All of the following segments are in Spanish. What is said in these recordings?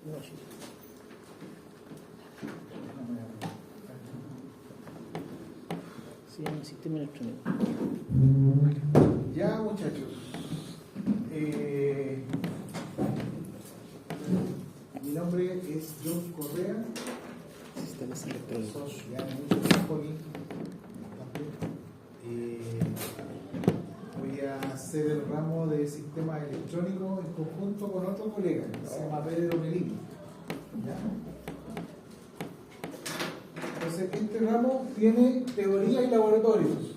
No, sí. Se llama sistema electrónico. Ya, muchachos. Mi nombre es John Correa. Sistemas electrónicos. Soy ya mucho tiempo aquí. Voy a hacer el ramo de sistemas electrónicos en conjunto con otro colega que se llama Pedro Melín. Entonces, este ramo tiene teoría y laboratorios.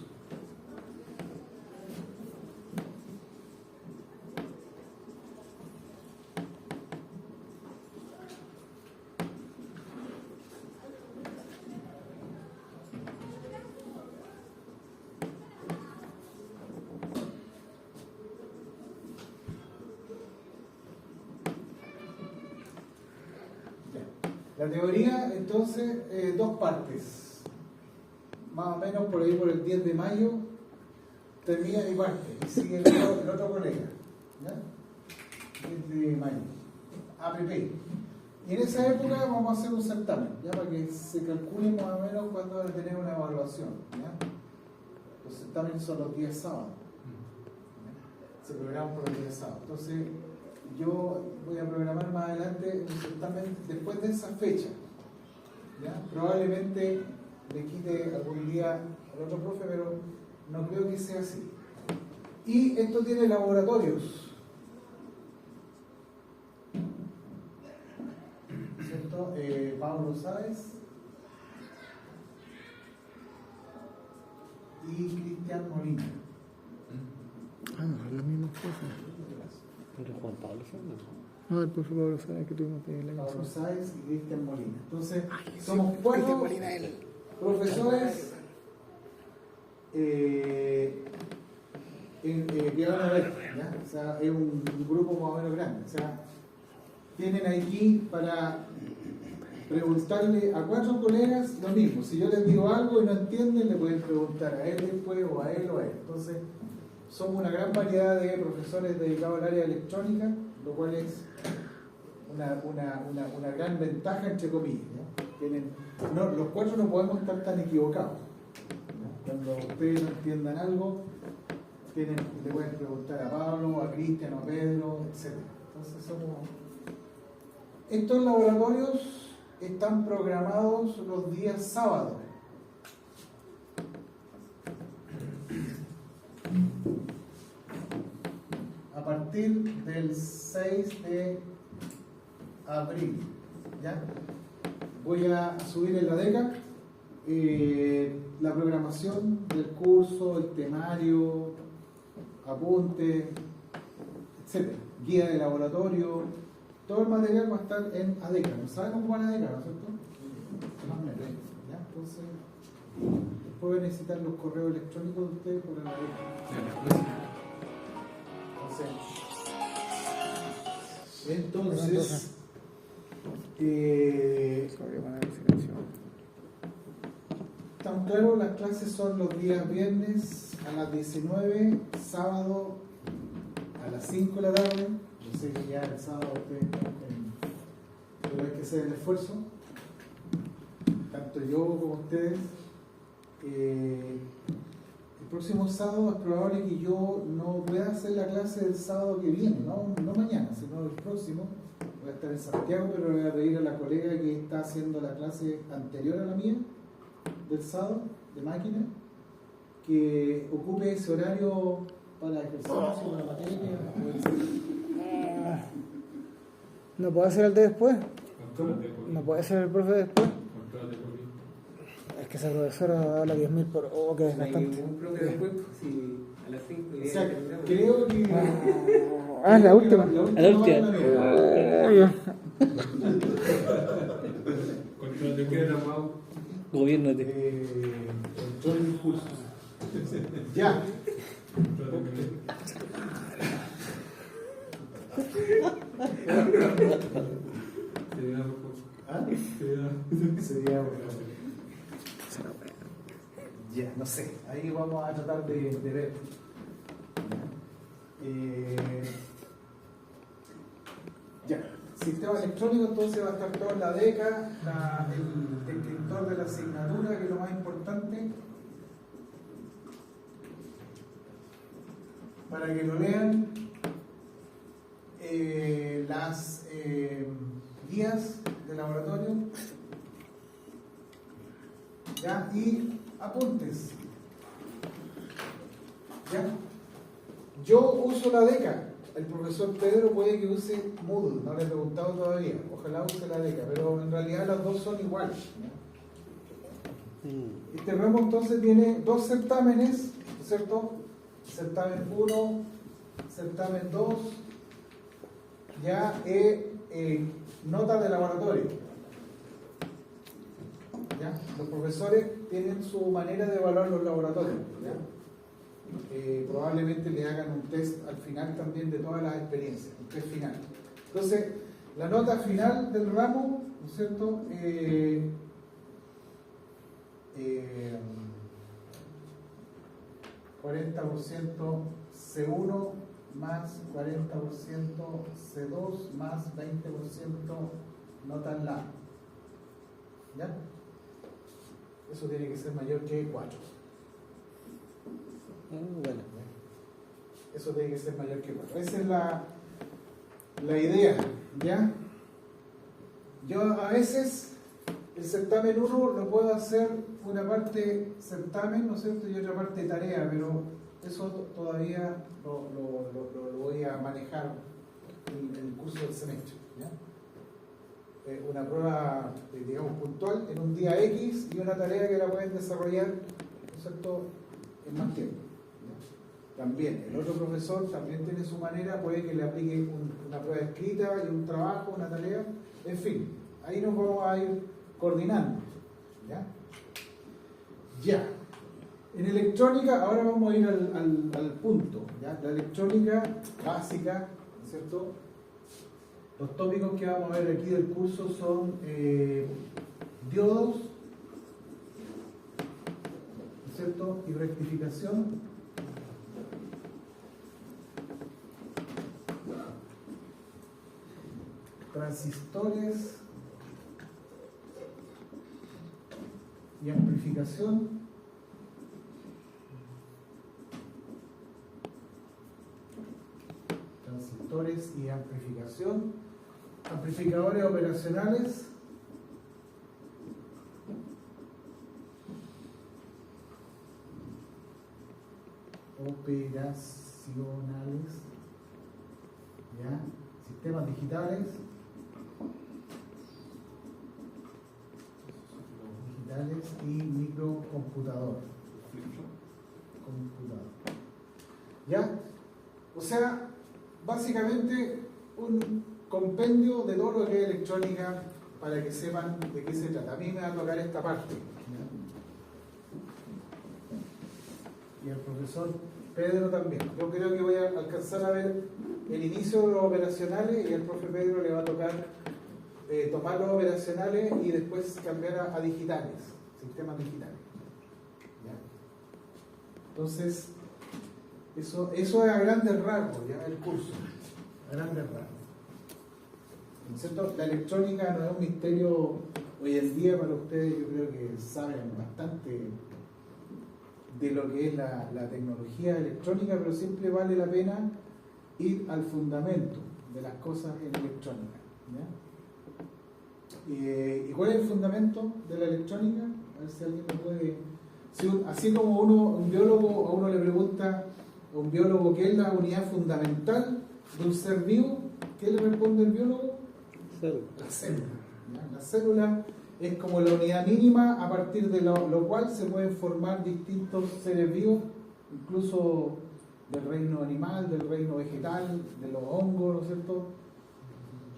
La teoría, entonces, dos partes. Más o menos por ahí, por el 10 de mayo, termina mi parte y sigue el otro colega. ¿Ya? 10 de mayo. APP. Y en esa época vamos a hacer un certamen, ¿ya? Para que se calcule más o menos cuándo van a tener una evaluación. ¿Ya? Los certámenes son los días sábados. ¿Ya? Se programan por los días sábados. Entonces, yo voy a programar más adelante un certamen después de esa fecha. ¿Ya? Probablemente le quite algún día al otro profe, pero no creo que sea así. Y esto tiene laboratorios. ¿Cierto? Pablo Sáez y Cristian Molina. Ah, no, es la misma cosa. ¿Pero Juan Pablo Sáenz? No, el profe Pablo Sáenz que tuvimos de la Pablo clase. Sáez y Cristian Molina. Entonces, Ay, somos sí, cuatro Cristian Molina, él. profesores que van a ver, ¿ya? O sea, es un grupo más o menos grande. O sea, tienen aquí para preguntarle a cuatro colegas lo mismo. Si yo les digo algo y no entienden, le pueden preguntar a él después, o a él, o a él. Entonces, somos una gran variedad de profesores dedicados al área electrónica, lo cual es una gran ventaja, entre comillas. ¿No? Los cuatro no podemos estar tan equivocados. ¿No? Cuando ustedes no entiendan algo, le pueden preguntar a Pablo, a Cristian, a Pedro, etc. Entonces estos laboratorios están programados los días sábados. A partir del 6 de abril. ¿Ya? Voy a subir en la DECA la programación del curso, el temario, apunte, etc. Guía de laboratorio, todo el material va a estar en ADECA. ¿No saben cómo van a ADECA, no es cierto? ¿Ya? Entonces, después voy a necesitar los correos electrónicos de ustedes por la ADECA. Entonces, ¿estamos claros? Las clases son los días viernes a las 19, sábado a las 5 de la tarde. Yo sé que ya el sábado ustedes pero hay que hacer el esfuerzo, tanto yo como ustedes. El próximo sábado es probable que yo no pueda hacer la clase del sábado que viene, no mañana, sino el próximo. Voy a estar en Santiago, pero le voy a pedir a la colega que está haciendo la clase anterior a la mía, del sábado, de máquina, que ocupe ese horario para ejercicio, para materia. ¿No puede ser el de después? ¿Cómo? ¿No puede ser el profe después? Es que esa profesora habla 10.000 por... Oh, que es bastante. Un profe después, si a las 5 O sea, creo que... Ah, es la última. La última. Control de curso. Gobiernate. Control de impulso. Ya. ¿Ah? Sería bueno. Ya, no sé. Ahí vamos a tratar de ver. Ya. sistema electrónico, entonces va a estar todo en la DECA, el descriptor de la asignatura, que es lo más importante, para que lo lean, las guías de laboratorio, ¿ya? Y apuntes, ¿ya? Yo uso la DECA. El profesor Pedro puede que use Moodle, no le he preguntado todavía, ojalá use la DECA, pero en realidad las dos son iguales, ¿no? Este ramo entonces tiene dos certámenes, ¿no es cierto? Certamen 1, certamen 2, ya notas de laboratorio. ¿Ya? Los profesores tienen su manera de evaluar los laboratorios, ¿ya? Probablemente le hagan un test al final también de todas las experiencias, un test final. Entonces, la nota final del ramo, ¿no es cierto? 40% C1 más 40% C2 más 20% nota en la. ¿Ya? Eso tiene que ser mayor que 4. Bueno. Eso tiene que ser mayor que 4. Esa es la idea, ¿ya? Yo a veces el certamen 1 lo puedo hacer una parte certamen, ¿no es cierto? Y otra parte tarea, pero eso todavía lo voy a manejar en el curso del semestre, ¿ya? Una prueba, digamos, puntual en un día X y una tarea que la pueden desarrollar, ¿no es cierto?, en más tiempo. También, el otro profesor también tiene su manera, puede que le aplique una prueba escrita y un trabajo, una tarea, en fin, ahí nos vamos a ir coordinando. ¿Ya? Ya. En electrónica, ahora vamos a ir al punto. ¿Ya? La electrónica básica, ¿no es cierto? Los tópicos que vamos a ver aquí del curso son diodos, ¿no es cierto? Y rectificación. Transistores y amplificación. Transistores y amplificación. Amplificadores operacionales. Operacionales. ¿Ya? Sistemas digitales. Y microcomputador. ¿Ya? O sea, básicamente un compendio de todo lo que es electrónica para que sepan de qué se trata. A mí me va a tocar esta parte. ¿Ya? Y el profesor Pedro también. Yo creo que voy a alcanzar a ver el inicio de los operacionales y al profe Pedro le va a tocar tomar los operacionales y después cambiar a digitales, sistemas digitales. ¿Ya? Entonces, eso es a grandes rasgos, ¿ya? El curso, a grandes rasgos. ¿No es cierto? La electrónica no es un misterio hoy en día para ustedes, yo creo que saben bastante de lo que es la tecnología electrónica, pero siempre vale la pena ir al fundamento de las cosas en electrónica. ¿Ya? ¿Y cuál es el fundamento de la electrónica? A ver si alguien me puede... así como un biólogo, a uno le pregunta a un biólogo qué es la unidad fundamental de un ser vivo, ¿qué le responde el biólogo? Célula. La célula. ¿Ya? La célula es como la unidad mínima a partir de lo cual se pueden formar distintos seres vivos, incluso del reino animal, del reino vegetal, de los hongos, ¿no es cierto?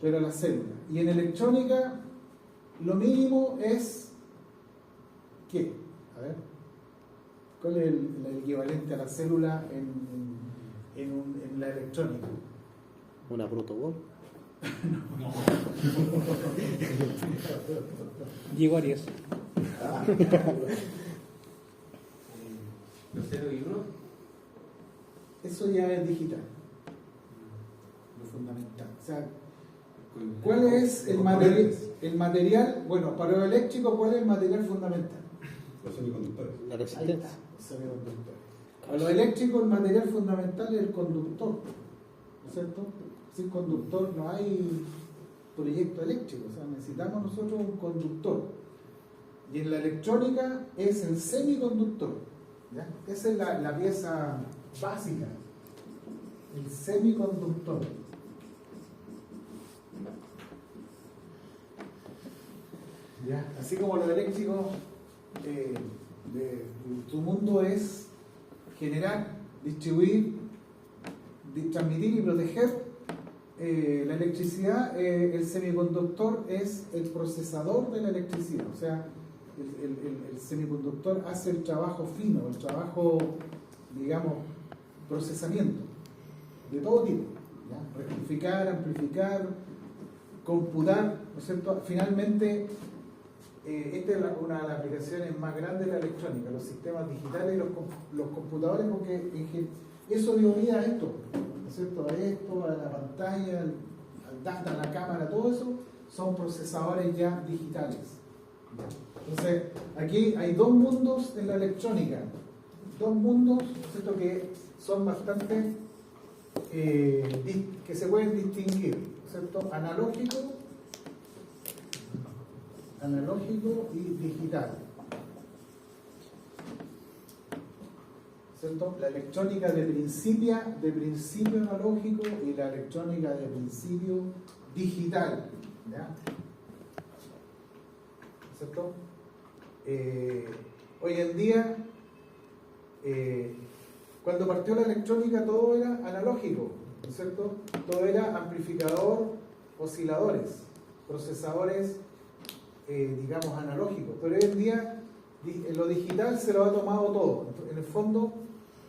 Pero la célula. Y en electrónica, lo mínimo es ¿qué? A ver, ¿cuál es el equivalente a la célula en la electrónica? Una protobol. Llegó Arias. ¿Los 0 y 1? Eso ya es digital. Lo fundamental. O sea, ¿Cuál es el material? Bueno, para lo eléctrico, ¿cuál es el material fundamental? Los semiconductores. La Ahí resistencia. está, el semiconductor. Para lo eléctrico, el material fundamental es el conductor, ¿no es cierto? Sin conductor no hay proyecto eléctrico, o sea, necesitamos nosotros un conductor. Y en la electrónica es el semiconductor, ¿ya? Esa es la pieza básica, el semiconductor. ¿Ya? Así como lo eléctrico, tu mundo es generar, distribuir, transmitir y proteger la electricidad. El semiconductor es el procesador de la electricidad, o sea, el semiconductor hace el trabajo fino, el trabajo, digamos, procesamiento de todo tipo, ¿ya? Rectificar, amplificar, computar, ¿no es cierto? Finalmente, esta es una de las aplicaciones más grandes de la electrónica, los sistemas digitales y los computadores, porque eso dio vida a esto, ¿no es cierto? A esto, a la pantalla, al data, a la cámara, todo eso son procesadores ya digitales. Entonces, aquí hay dos mundos en la electrónica, dos mundos, ¿no es cierto?, que son bastante, que se pueden distinguir, ¿no es cierto? Analógico y digital. ¿Cierto? La electrónica de principio analógico y la electrónica de principio digital. ¿Ya? ¿Cierto? Hoy en día, cuando partió la electrónica, todo era analógico, ¿no es cierto? Todo era amplificador, osciladores, procesadores, digamos, analógicos. Pero hoy en día, lo digital se lo ha tomado todo. En el fondo,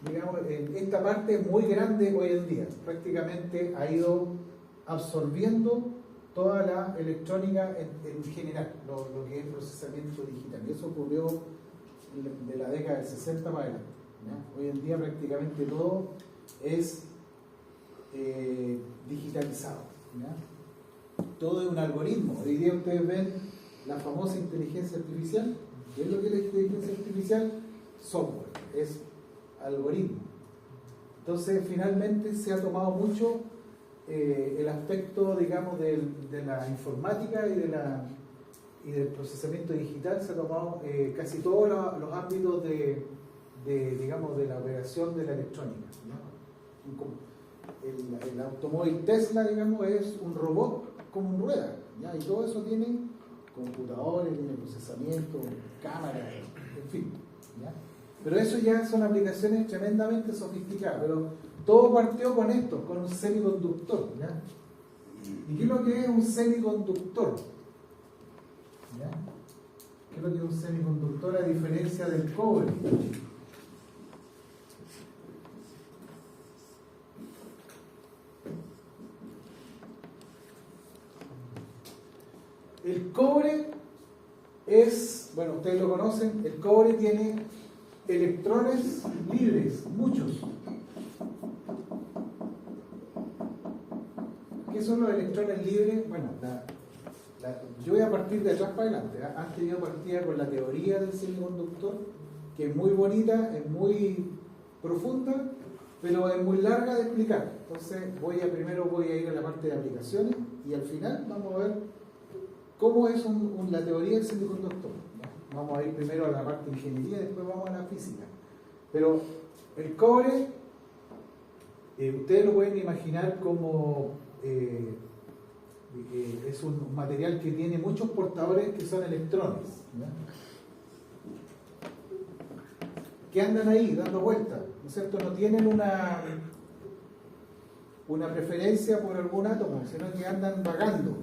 digamos, esta parte es muy grande hoy en día. Prácticamente ha ido absorbiendo toda la electrónica en general, lo que es procesamiento digital. Y eso ocurrió de la década del 60 para adelante, ¿ya? Hoy en día prácticamente todo es digitalizado, ¿ya? Todo es un algoritmo. Hoy día ustedes ven la famosa inteligencia artificial. ¿Qué es lo que es la inteligencia artificial? Software, es algoritmo. Entonces, finalmente se ha tomado mucho el aspecto, digamos, de la informática y del procesamiento digital. Se ha tomado casi todos los ámbitos digamos, de la operación de la electrónica, ¿no? El automóvil Tesla, digamos, es un robot con ruedas, ¿ya? Y todo eso tiene computadores, tiene procesamiento, cámaras, en fin, ¿ya? Pero eso ya son aplicaciones tremendamente sofisticadas. Pero todo partió con esto, con un semiconductor, ¿ya? ¿Y qué es lo que es un semiconductor? ¿Ya? ¿Qué es lo que es un semiconductor a diferencia del cobre? El cobre es, bueno, ustedes lo conocen, el cobre tiene electrones libres, muchos. ¿Qué son los electrones libres? Bueno, yo voy a partir de atrás para adelante. Antes yo partía con la teoría del semiconductor, que es muy bonita, es muy profunda, pero es muy larga de explicar. Entonces primero voy a ir a la parte de aplicaciones y al final vamos a ver cómo es la teoría del semiconductor. Vamos a ir primero a la parte de ingeniería, después vamos a la física. Pero el cobre, ustedes lo pueden imaginar como es un material que tiene muchos portadores que son electrones, ¿ya? Que andan ahí dando vueltas, ¿no es cierto? No tienen una preferencia por algún átomo, sino que andan vagando.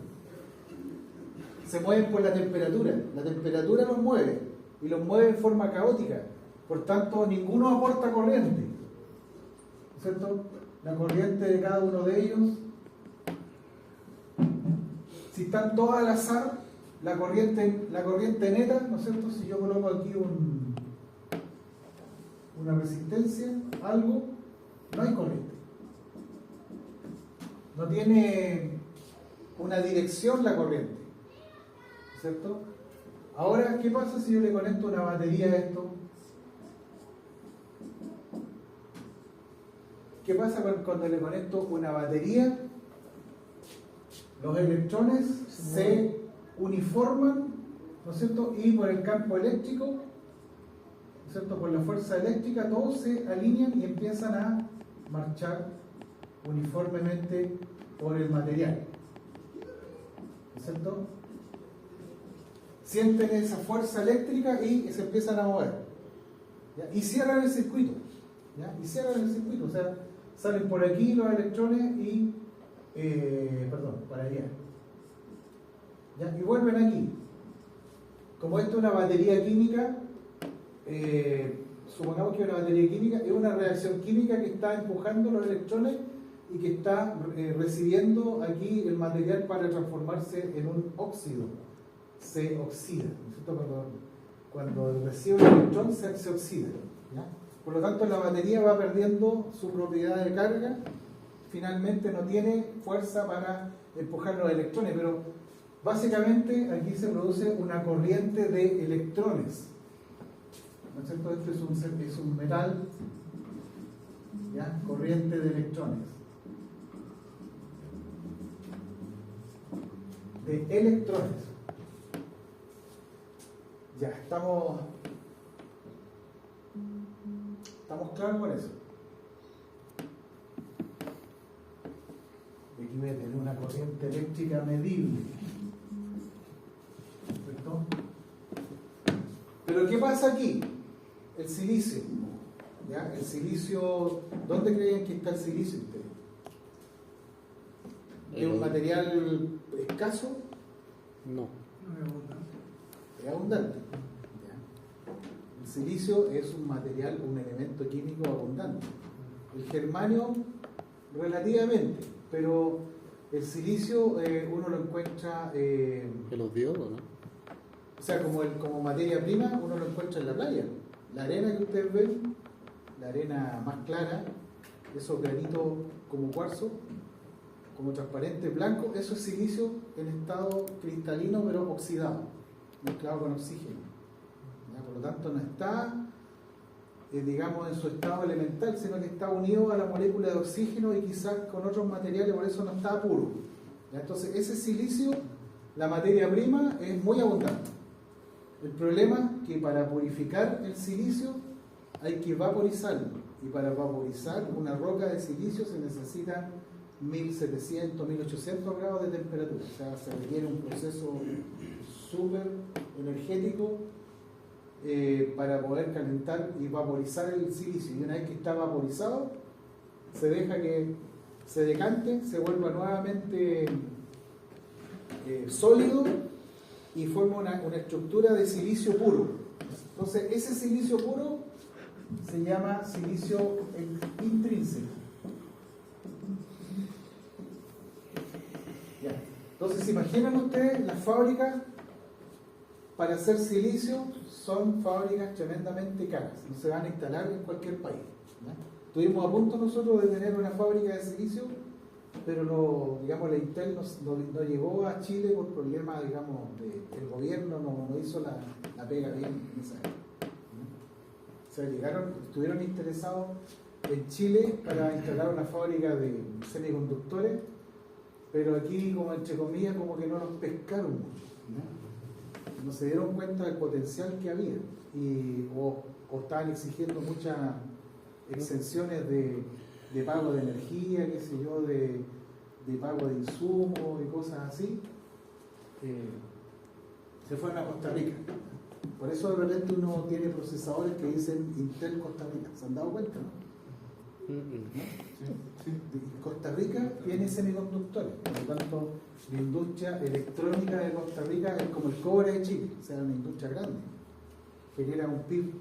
Se mueven por la temperatura los mueve y los mueve en forma caótica, por tanto ninguno aporta corriente, ¿no es cierto? La corriente de cada uno de ellos, si están todos al azar, la corriente neta, ¿no es cierto? Si yo coloco aquí una resistencia, algo, no hay corriente, no tiene una dirección la corriente, ¿cierto? Ahora, ¿qué pasa si yo le conecto una batería a esto? ¿Qué pasa cuando le conecto una batería? Los electrones se uniforman, ¿no es cierto? Y por el campo eléctrico, ¿no es cierto? Por la fuerza eléctrica, todos se alinean y empiezan a marchar uniformemente por el material, ¿no es cierto? Sienten esa fuerza eléctrica y se empiezan a mover, ¿ya? Y cierran el circuito, ¿ya? Y cierran el circuito, o sea, salen por aquí los electrones y para allá, ¿ya? Y vuelven aquí. Como esto es una batería química, supongamos que una batería química es una reacción química que está empujando los electrones y que está recibiendo aquí el material para transformarse en un óxido. Se oxida, ¿no es cierto? Cuando recibe el electrón se oxida, ¿ya? Por lo tanto, la batería va perdiendo su propiedad de carga, finalmente no tiene fuerza para empujar los electrones, pero básicamente aquí se produce una corriente de electrones, ¿no es cierto? Esto es un metal, ¿ya? Corriente de electrones. De electrones. Ya, estamos claros con eso. Y aquí voy a tener una corriente eléctrica medible. ¿Perfecto? Pero ¿qué pasa aquí? El silicio. ¿Ya? El silicio, ¿dónde creen que está el silicio ustedes? ¿Es un material escaso? No. Es abundante. ¿Ya? El silicio es un material, un elemento químico abundante. El germanio relativamente, pero el silicio uno lo encuentra ¿En los diodos, no? o sea, como materia prima uno lo encuentra en la playa. La arena que ustedes ven, la arena más clara, esos granitos como cuarzo, como transparente blanco, eso es silicio en estado cristalino pero oxidado, mezclado con oxígeno. ¿Ya? Por lo tanto no está digamos en su estado elemental, sino que está unido a la molécula de oxígeno y quizás con otros materiales, por eso no está puro. ¿Ya? Entonces ese silicio, la materia prima, es muy abundante. El problema es que para purificar el silicio hay que vaporizarlo, y para vaporizar una roca de silicio se necesitan 1700, 1800 grados de temperatura, o sea, se requiere un proceso súper energético para poder calentar y vaporizar el silicio. Y una vez que está vaporizado, se deja que se decante, se vuelva nuevamente sólido y forma una estructura de silicio puro. Entonces ese silicio puro se llama silicio intrínseco. Ya. Entonces imaginan ustedes las fábricas para hacer silicio, son fábricas tremendamente caras, no se van a instalar en cualquier país, ¿no? Estuvimos a punto nosotros de tener una fábrica de silicio, pero digamos la Intel no llegó a Chile por problemas, digamos, el gobierno no hizo la pega bien en esa época, ¿no? O sea, estuvieron interesados en Chile para instalar una fábrica de semiconductores, pero aquí, como entre comillas, como que no nos pescaron mucho, ¿no? No se dieron cuenta del potencial que había o estaban exigiendo muchas exenciones de pago de energía, qué sé yo, de pago de insumos y cosas así. Se fueron a Costa Rica. Por eso de repente uno tiene procesadores que dicen Intel Costa Rica. ¿Se han dado cuenta, no? Sí. Costa Rica tiene semiconductores, por lo tanto la industria electrónica de Costa Rica es como el cobre de Chile, o sea, una industria grande, genera un PIB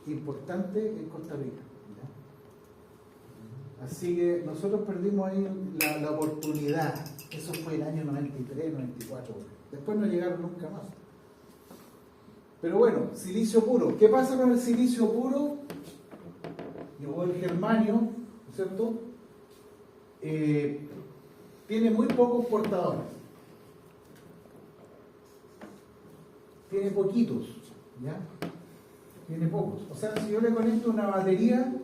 importante en Costa Rica, ¿ya? Así que nosotros perdimos ahí la oportunidad. Eso fue el año 93, 94, después no llegaron nunca más. Pero bueno, silicio puro. ¿Qué pasa con el silicio puro? O el germanio, ¿no es cierto? Tiene muy pocos portadores. tiene poquitos, ¿ya? Tiene pocos. O sea, si yo le conecto una batería,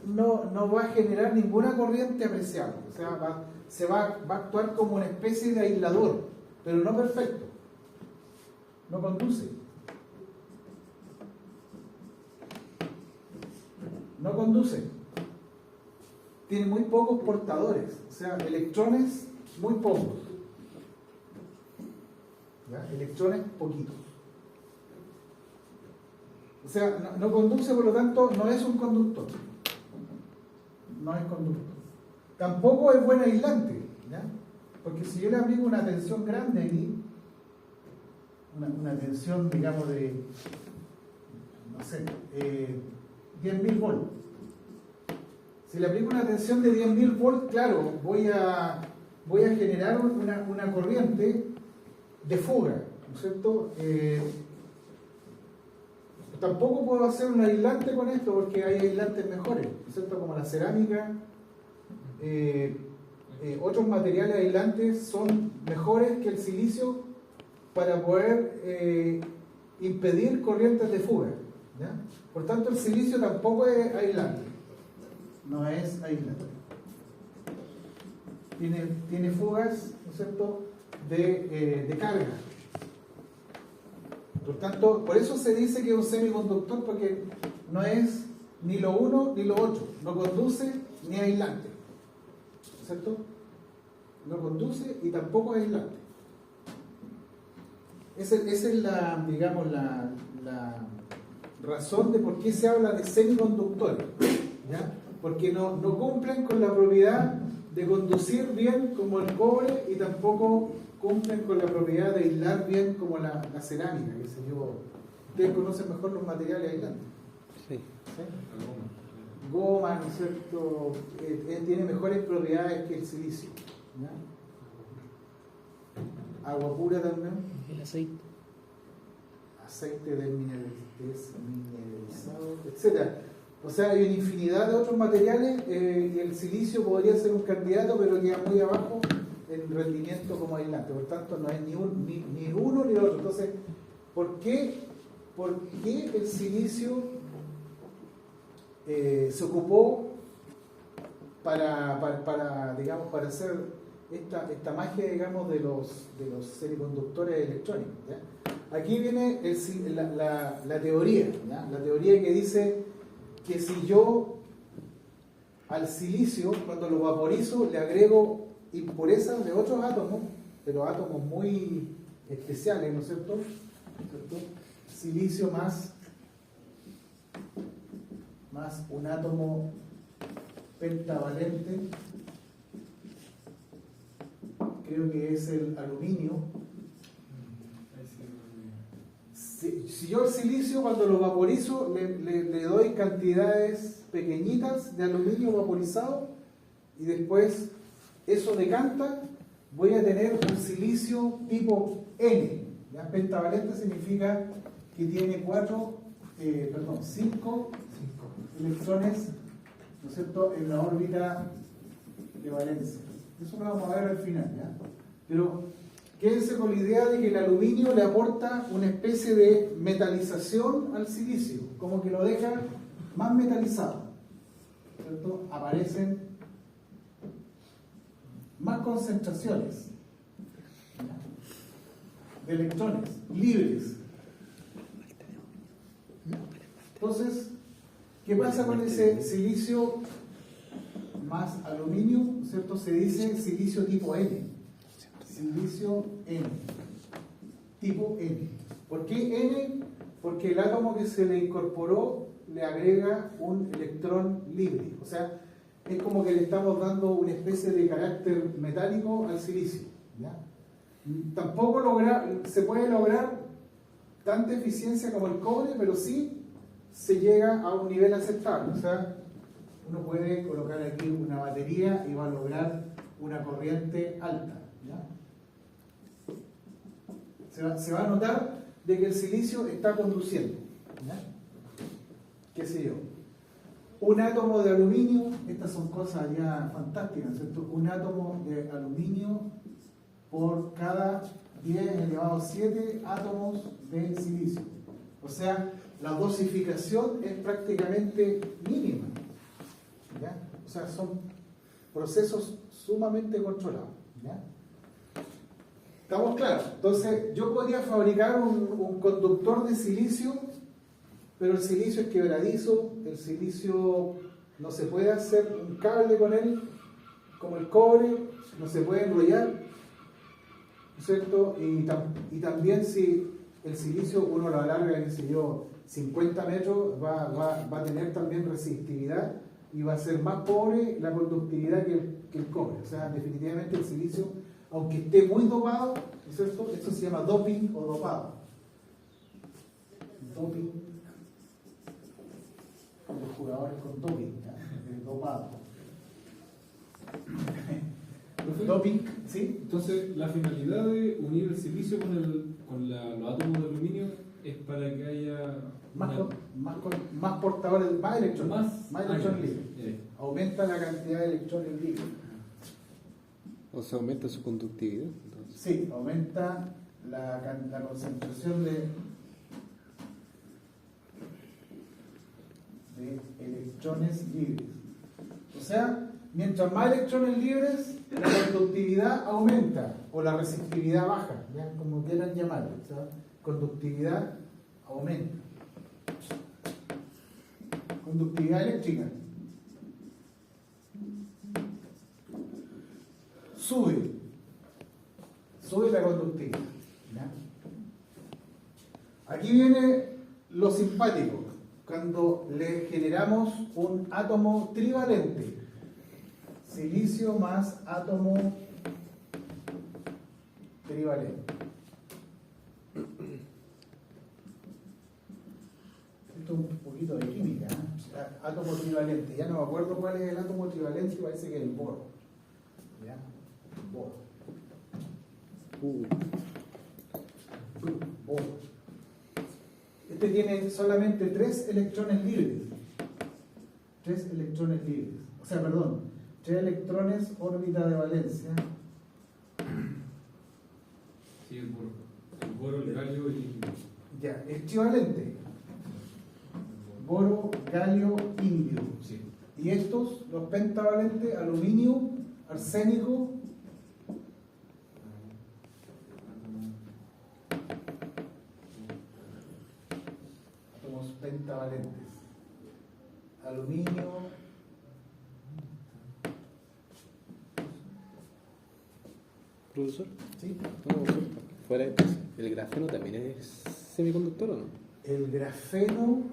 no va a generar ninguna corriente apreciable. O sea, va a actuar como una especie de aislador, pero no perfecto. No conduce. No conduce. Tiene muy pocos portadores, o sea, electrones muy pocos. ¿Ya? Electrones poquitos. O sea, no conduce, por lo tanto, no es un conductor. No es conductor. Tampoco es buen aislante, ¿ya? Porque si yo le aplico una tensión grande aquí, una tensión, digamos, de, no sé, 10.000 volts. Si le aplico una tensión de 10.000 volts, claro, voy a generar una corriente de fuga, ¿no es cierto? Tampoco puedo hacer un aislante con esto porque hay aislantes mejores, ¿no es cierto? Como la cerámica, otros materiales aislantes son mejores que el silicio para poder impedir corrientes de fuga, ¿ya? Por tanto, el silicio tampoco es aislante. No es aislante. Tiene fugas, ¿no es cierto?, de carga. Por tanto, por eso se dice que es un semiconductor, porque no es ni lo uno ni lo otro. No conduce ni aislante. ¿Cierto? No conduce y tampoco es aislante. Esa es la, digamos, la razón de por qué se habla de semiconductores, ¿ya? Porque no cumplen con la propiedad de conducir bien como el cobre y tampoco cumplen con la propiedad de aislar bien como la cerámica, qué sé yo. Ustedes conocen mejor los materiales aislantes. Sí. ¿Sí? Goma, ¿no es cierto? Tiene mejores propiedades que el silicio, ¿ya? Agua pura también. El aceite. Aceite desmineralizado, etc. O sea, hay una infinidad de otros materiales y el silicio podría ser un candidato, pero queda muy abajo en rendimiento como aislante. Por tanto, no es ni uno ni el otro. Entonces, ¿por qué el silicio se ocupó para digamos, para hacer esta magia, digamos, de los semiconductores electrónicos, ¿ya? Aquí viene la teoría, ¿ya? La teoría que dice que si yo al silicio, cuando lo vaporizo, le agrego impurezas de otros átomos, pero átomos muy especiales, ¿no es cierto? Silicio más un átomo pentavalente, creo que es el aluminio. Si yo el silicio, cuando lo vaporizo, le doy cantidades pequeñitas de aluminio vaporizado y después eso decanta, voy a tener un silicio tipo N. ¿Ya? Pentavalente significa que tiene 5 electrones, ¿no es cierto?, en la órbita de valencia. Eso lo vamos a ver al final, ¿ya? Pero quédense con la idea de que el aluminio le aporta una especie de metalización al silicio, como que lo deja más metalizado, ¿cierto? Aparecen más concentraciones de electrones libres. Entonces, ¿qué pasa con ese silicio más aluminio? ¿Cierto? Se dice silicio tipo N. Silicio N. Tipo N. ¿Por qué N? Porque el átomo que se le incorporó le agrega un electrón libre. O sea, es como que le estamos dando una especie de carácter metálico al silicio, ¿ya? Tampoco se puede lograr tanta eficiencia como el cobre, pero sí se llega a un nivel aceptable. O sea, uno puede colocar aquí una batería y va a lograr una corriente alta, ¿ya? Se va a notar de que el silicio está conduciendo, ¿ya? ¿Qué sé yo? un átomo de aluminio, estas son cosas ya fantásticas, ¿cierto? Un átomo de aluminio por cada 10⁻⁷ átomos de silicio. O sea, la dosificación es prácticamente mínima, ¿ya? O sea, son procesos sumamente controlados, ¿ya? ¿Estamos claros? Entonces, yo podría fabricar un conductor de silicio, pero el silicio es quebradizo, el silicio no se puede hacer un cable con él, como el cobre, no se puede enrollar, ¿no es cierto? Y también si el silicio uno lo alarga, qué sé yo, 50 metros, va a tener también resistividad y va a ser más pobre la conductividad que el cobre. O sea, definitivamente el silicio, aunque esté muy dopado, ¿no es cierto? Esto se llama doping o dopado. Doping. Los jugadores con doping, ¿ya? Dopado. Doping, ¿sí? Entonces, la finalidad de unir el silicio con los átomos de aluminio es para que haya más portadores, más electrones. Más electrones libres. libres. Aumenta la cantidad de electrones libres. O sea, aumenta su conductividad. Entonces. Sí, aumenta la concentración de electrones libres. O sea, mientras más electrones libres, la conductividad aumenta o la resistividad baja, ¿ya? Como quieran llamarlo. O sea, conductividad aumenta. Conductividad eléctrica sube la conductividad, ¿ya? Aquí viene lo simpático, cuando le generamos un átomo trivalente, silicio más átomo trivalente. Esto es un poquito de química, ¿eh? Átomo trivalente, ya no me acuerdo cuál es el átomo trivalente, parece que es el boro, ¿ya? Boro. Boro. Este tiene solamente 3 electrones libres. 3 electrones libres. O sea, perdón, 3 electrones órbita de valencia. Sí, el boro, el galio y el indio. Ya, es trivalente. Boro, galio, indio. Sí. Y estos, los pentavalentes, aluminio, arsénico, átomos pentavalentes. Aluminio, ¿Profesor? ¿sí? No, fuera de eso, ¿el grafeno también es semiconductor o no? El grafeno,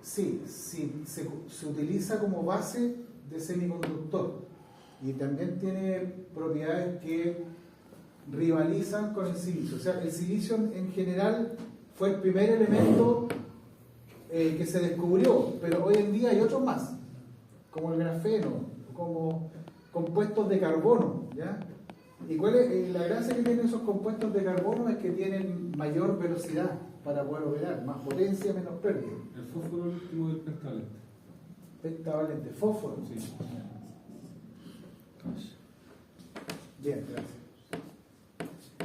sí, se utiliza como base de semiconductor y también tiene propiedades que rivalizan con el silicio. O sea, el silicio en general fue el primer elemento que se descubrió, pero hoy en día hay otros más, como el grafeno, como compuestos de carbono, ¿ya? ¿Y cuál es la gracia que tienen esos compuestos de carbono? Es que tienen mayor velocidad para poder operar, más potencia, menos pérdida. El fósforo es el último del pentavalente. Pentavalente, fósforo. Sí. Bien, gracias.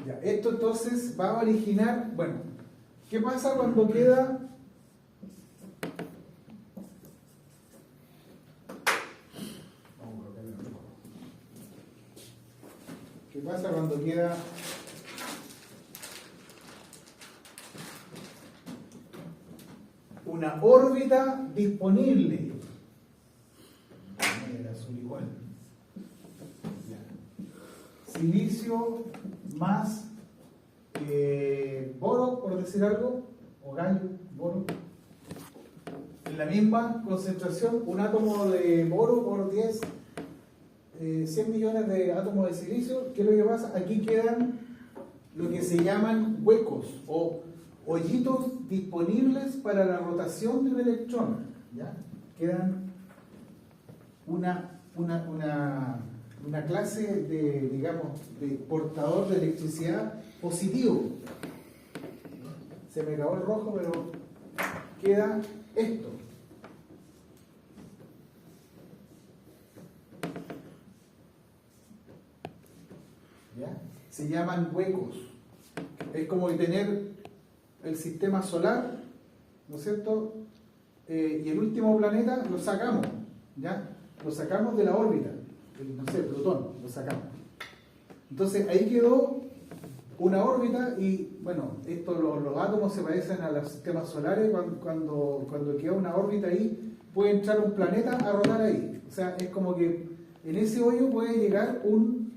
Ya, esto entonces va a originar, bueno, ¿qué pasa cuando queda? Vamos a colocarle un poco. ¿Qué pasa cuando queda una órbita disponible? El azul igual. Ya. Silicio más boro, por decir algo, o galio, boro. En la misma concentración, un átomo de boro por 100 millones de átomos de silicio. ¿Qué es lo que pasa? Aquí quedan lo que se llaman huecos o hoyitos disponibles para la rotación de un electrón, ¿ya? Quedan una clase de, digamos, de portador de electricidad positivo. Se me acabó el rojo, pero queda esto. ¿ya? Se llaman huecos. Es como tener el sistema solar, ¿no es cierto? Y el último planeta lo sacamos, ¿ya? Lo sacamos de la órbita, no sé, Plutón, lo sacamos. Entonces ahí quedó una órbita y, bueno, los átomos se parecen a los sistemas solares. Cuando queda una órbita ahí, puede entrar un planeta a rodar ahí. O sea, es como que en ese hoyo puede llegar un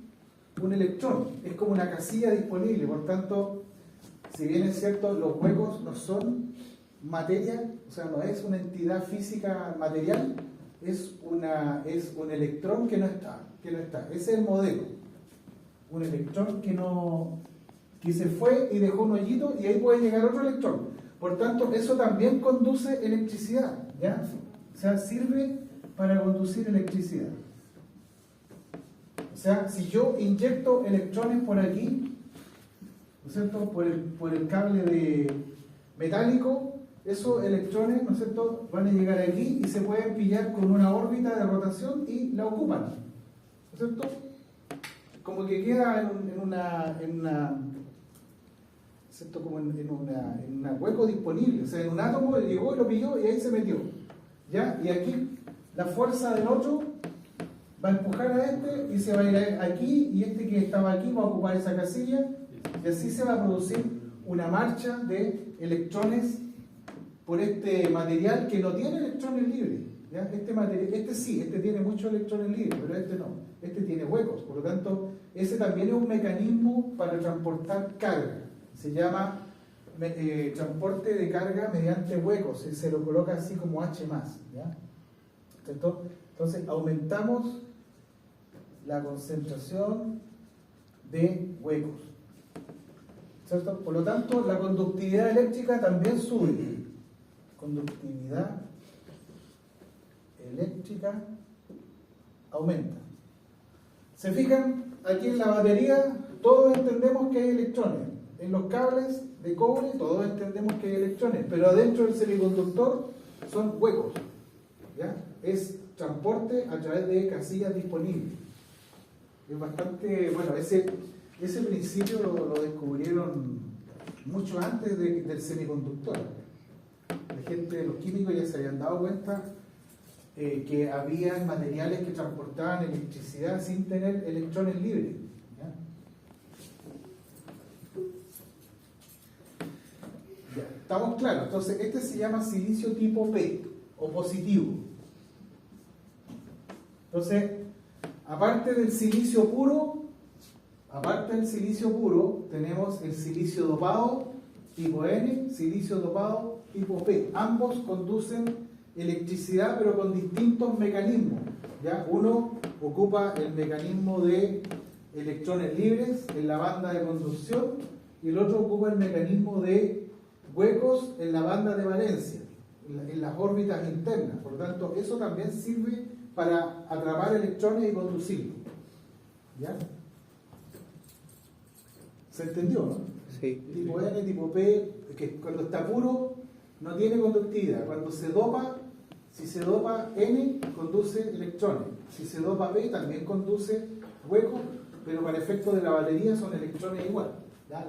electrón. Es como una casilla disponible. Por tanto, si bien es cierto, los huecos no son materia, o sea, no es una entidad física material, es un electrón que no está. Ese es el modelo. Un electrón que se fue y dejó un hoyito y ahí puede llegar otro electrón. Por tanto, eso también conduce electricidad, ¿ya? O sea, sirve para conducir electricidad. O sea, si yo inyecto electrones por aquí, ¿no es cierto?, por el cable metálico, esos electrones, ¿no es cierto?, van a llegar aquí y se pueden pillar con una órbita de rotación y la ocupan, ¿no es cierto? Como que queda en un hueco disponible. O sea, en un átomo llegó y lo pilló y ahí se metió, ¿ya? Y aquí la fuerza del otro va a empujar a este y se va a ir aquí, y este que estaba aquí va a ocupar esa casilla, y así se va a producir una marcha de electrones por este material que no tiene electrones libres, ¿ya? Este tiene muchos electrones libres, pero este no, este tiene huecos. Por lo tanto, ese también es un mecanismo para transportar carga. Se llama transporte de carga mediante huecos, se lo coloca así como H+, ¿ya? Entonces aumentamos la concentración de huecos, ¿cierto? Por lo tanto, la conductividad eléctrica también sube. Conductividad eléctrica aumenta. ¿Se fijan? Aquí en la batería todos entendemos que hay electrones. En los cables de cobre todos entendemos que hay electrones, pero adentro del semiconductor son huecos, ¿ya? Es transporte a través de casillas disponibles. Es bastante, bueno, ese principio lo descubrieron mucho antes del semiconductor. La gente, los químicos ya se habían dado cuenta que había materiales que transportaban electricidad sin tener electrones libres, ¿ya? Ya, estamos claros. Entonces, este se llama silicio tipo P, o positivo. Entonces, aparte del silicio puro, tenemos el silicio dopado tipo N, silicio dopado tipo P. Ambos conducen electricidad, pero con distintos mecanismos, ¿ya? Uno ocupa el mecanismo de electrones libres en la banda de conducción y el otro ocupa el mecanismo de huecos en la banda de valencia, en las órbitas internas. Por lo tanto, eso también sirve para atrapar electrones y conducirlos, ¿ya? ¿Se entendió, no? Sí. Tipo N, tipo P, que cuando está puro no tiene conductividad. Cuando se dopa, si se dopa N, conduce electrones. Si se dopa P, también conduce huecos, pero para efecto de la batería son electrones igual, ¿ya?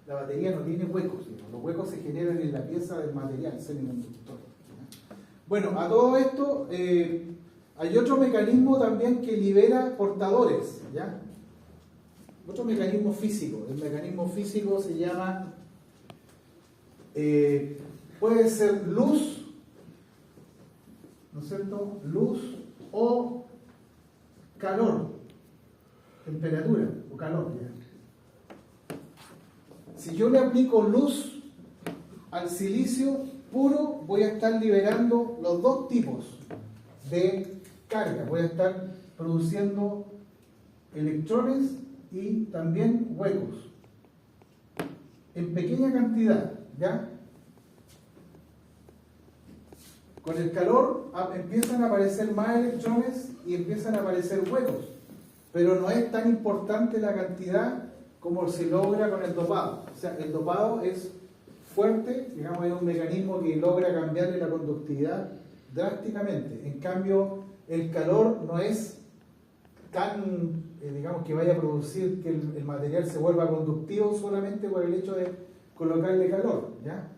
La batería no tiene huecos, ¿no? Los huecos se generan en la pieza del material semiconductor, ¿ya? Bueno, a todo esto hay otro mecanismo también que libera portadores, ¿ya? Otro mecanismo físico. El mecanismo físico se llama, puede ser luz, ¿no es cierto? Luz o calor, temperatura o calor, ¿ya? Si yo le aplico luz al silicio puro, voy a estar liberando los dos tipos de carga. Voy a estar produciendo electrones y también huecos en pequeña cantidad, ¿ya? Con el calor empiezan a aparecer más electrones y empiezan a aparecer huecos, pero no es tan importante la cantidad como se logra con el dopado. O sea, el dopado es fuerte, digamos, es un mecanismo que logra cambiarle la conductividad drásticamente. En cambio, el calor no es tan, digamos, que vaya a producir que el material se vuelva conductivo solamente por el hecho de colocarle calor, ¿ya?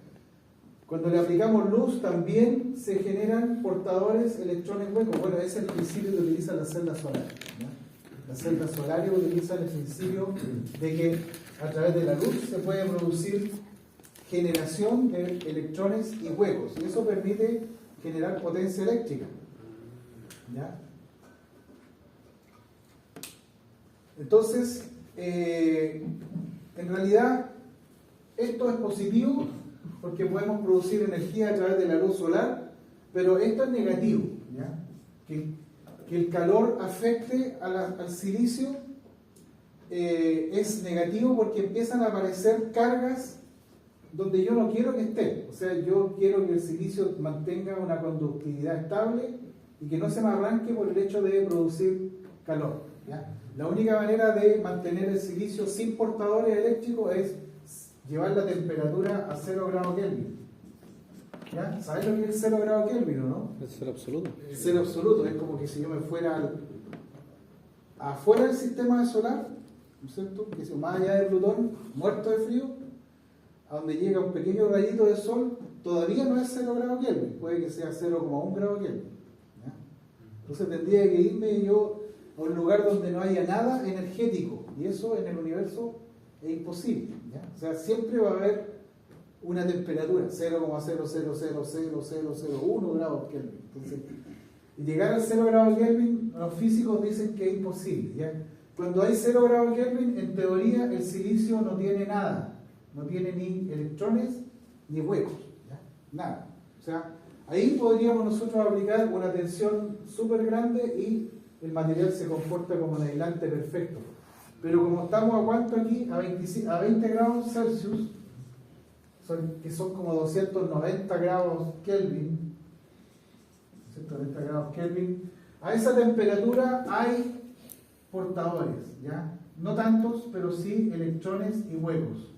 Cuando le aplicamos luz también se generan portadores electrones huecos. Bueno, ese es el principio que utilizan las celdas solares, ¿ya? Las celdas solares utilizan el principio de que a través de la luz se puede producir generación de electrones y huecos, y eso permite generar potencia eléctrica, ¿ya? Entonces, en realidad, esto es positivo porque podemos producir energía a través de la luz solar, pero esto es negativo, ¿ya? Que el calor afecte al silicio es negativo porque empiezan a aparecer cargas donde yo no quiero que esté. O sea, yo quiero que el silicio mantenga una conductividad estable y que no se me arranque por el hecho de producir calor, ¿ya? La única manera de mantener el silicio sin portadores eléctricos es llevar la temperatura a 0 grados Kelvin. ¿Ya? ¿Sabes lo que es 0 grados Kelvin o no? Es cero absoluto. Cero absoluto, es como que si yo me fuera afuera del sistema solar, ¿no es cierto? Que si más allá de Plutón, muerto de frío, a donde llega un pequeño rayito de sol, todavía no es 0 grados Kelvin, puede que sea 0,1 grado Kelvin. ¿Ya? Entonces tendría que irme yo a un lugar donde no haya nada energético, y eso en el universo es imposible, ¿ya? O sea, siempre va a haber una temperatura, 0,0000001 grados Kelvin. Entonces, y llegar al 0 grados Kelvin, los físicos dicen que es imposible, ¿ya? Cuando hay 0 grados Kelvin, en teoría el silicio no tiene nada, no tiene ni electrones ni huecos, ¿ya? Nada. O sea, ahí podríamos nosotros aplicar una tensión súper grande y el material se comporta como un aislante perfecto. Pero como estamos a cuánto aquí, a 20 grados Celsius, que son como 290 grados Kelvin, 290 grados Kelvin, a esa temperatura hay portadores, ¿ya? No tantos, pero sí electrones y huecos,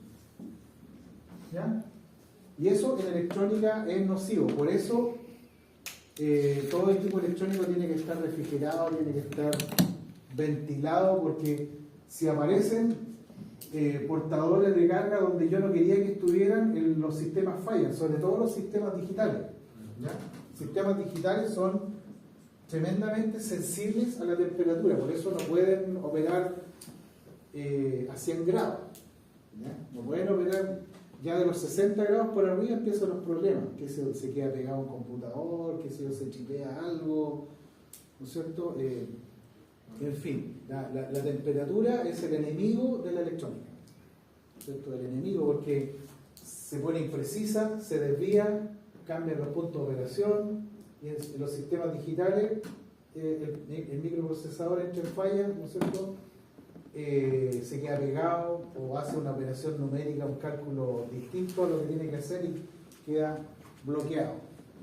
¿ya? Y eso en electrónica es nocivo, por eso todo el equipo electrónico tiene que estar refrigerado, tiene que estar ventilado, porque si aparecen portadores de carga donde yo no quería que estuvieran, los sistemas fallan, sobre todo los sistemas digitales, ¿ya? Sistemas digitales son tremendamente sensibles a la temperatura, por eso no pueden operar a 100 grados, ¿ya? No pueden operar. Ya de los 60 grados por arriba empiezan los problemas, que se queda pegado a un computador, que se chipea algo, ¿no es cierto? En fin, la temperatura es el enemigo de la electrónica, ¿no es cierto? El enemigo, porque se pone imprecisa, se desvía, cambian los puntos de operación, y en los sistemas digitales el microprocesador entra en falla, ¿no es cierto? Se queda pegado o hace una operación numérica, un cálculo distinto a lo que tiene que hacer y queda bloqueado,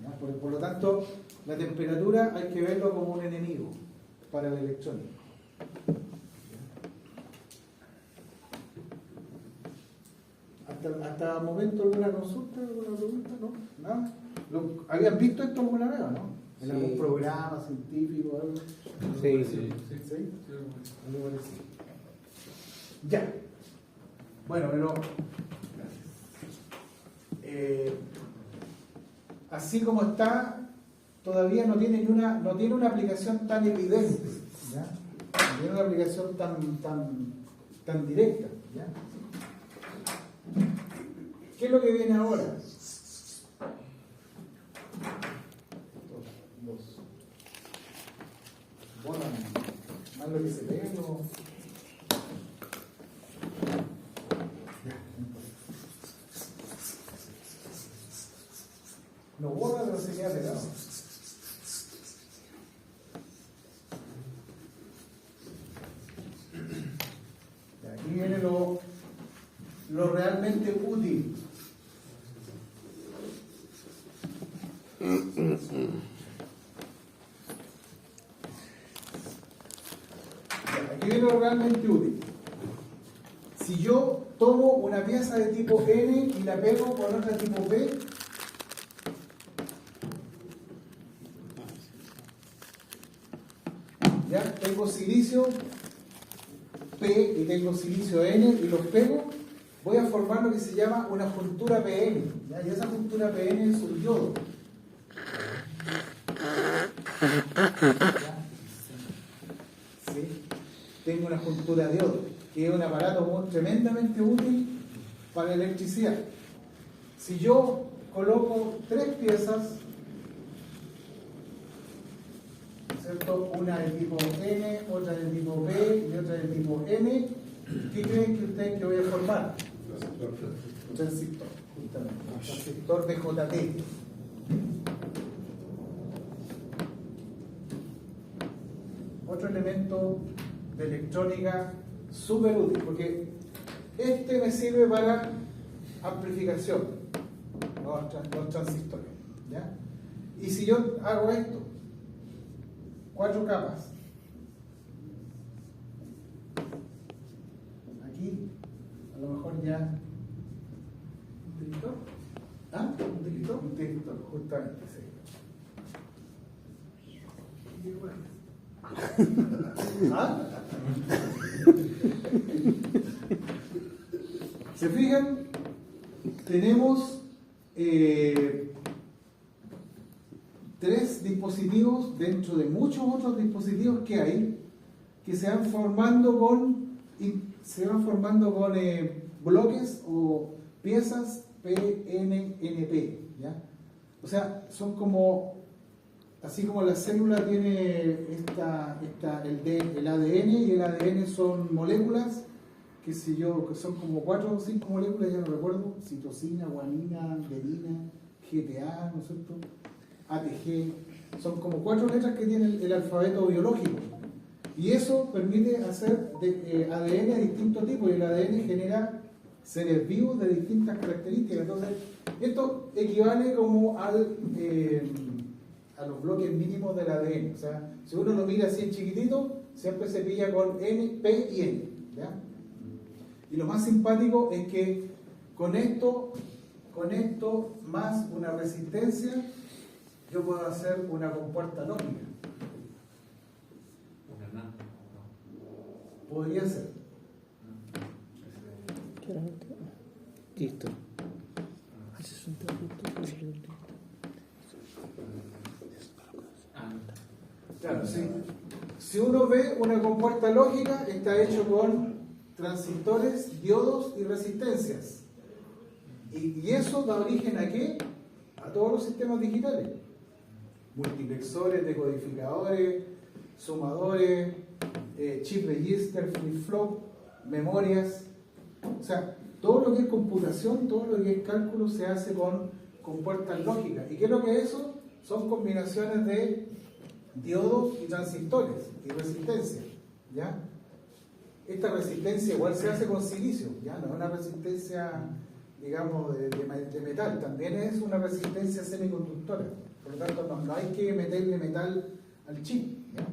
¿ya? Por lo tanto, la temperatura hay que verlo como un enemigo para la electrónica. ¿Hasta el momento alguna consulta, alguna pregunta? ¿No? ¿Nada? ¿Habían visto esto alguna vez o no? ¿En Sí. algún programa científico o algo? Sí, ¿Sí? Algo parecido. Ya. Bueno, pero así como está, todavía no tiene una aplicación tan evidente, ¿ya? No tiene una aplicación tan directa, ¿ya? ¿Qué es lo que viene ahora? Bueno, más lo que se ve, ¿no? Lo borra, pero se queda pegado. Aquí viene lo realmente útil. Aquí viene lo realmente útil. Si yo tomo una pieza de tipo N y la pego con otra tipo P, ¿ya? tengo silicio P y tengo silicio N y los pego, voy a formar lo que se llama una juntura PN, ¿ya? Y esa juntura PN es un yodo. ¿Ya? ¿Sí? Tengo una juntura de yodo, que es un aparato tremendamente útil para la electricidad. Si yo coloco 3 piezas, ¿cierto? Una del tipo N, otra del tipo P y otra del tipo N, ¿qué creen que ustedes que voy a formar? Un transistor, justamente, un transistor de JT. Otro elemento de electrónica súper útil, porque este me sirve para amplificación, los transistores, ¿ya? Y si yo hago esto, 4 capas, aquí a lo mejor ya un director, ¿ah? Un director, justamente, sí. ¿Ah? ¿Se fijan? Tenemos 3 dispositivos dentro de muchos otros dispositivos que hay que se van formando con bloques o piezas PNNP, ¿ya? O sea, son como, así como la célula tiene el ADN, y el ADN son moléculas, que son como 4 o 5 moléculas, ya no recuerdo, citosina, guanina, adenina, GTA, ¿no es cierto? ATG, son como 4 letras que tiene el alfabeto biológico, y eso permite hacer ADN de distintos tipos, y el ADN genera seres vivos de distintas características. Entonces, esto equivale como a los bloques mínimos del ADN. O sea, si uno lo mira así en chiquitito, siempre se pilla con N, P y N, ¿ya? Y lo más simpático es que con esto más una resistencia, yo puedo hacer una compuerta lógica. Una NAND. Podría ser. Listo. Claro, sí. Si uno ve una compuerta lógica, está hecho con transistores, diodos y resistencias. Y eso da origen ¿a qué? A todos los sistemas digitales. Multiplexores, decodificadores, sumadores, chip register, flip-flop, memorias. O sea, todo lo que es computación, todo lo que es cálculo se hace con compuertas lógicas. ¿Y qué es lo que es eso? Son combinaciones de diodos y transistores y resistencia, ¿ya? Esta resistencia igual se hace con silicio, ¿ya? No es una resistencia, digamos, de metal, también es una resistencia semiconductora. Por lo tanto, no hay que meterle metal al chip, ¿ya?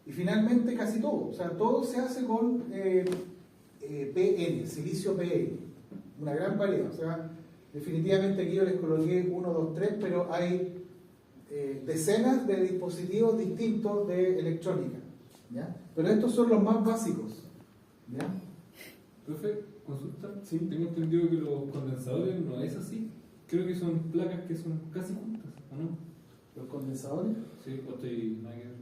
Y finalmente casi todo, o sea, todo se hace con PN, silicio PN, una gran variedad. O sea, definitivamente aquí yo les coloqué 1, 2, 3, pero hay decenas de dispositivos distintos de electrónica, ¿ya? Pero estos son los más básicos, ¿ya? Profe, consulta. Sí. Tengo entendido que los condensadores no es así. Creo que son placas que son casi juntas, ¿o no? Los condensadores, Sí, o estoy nada que ver.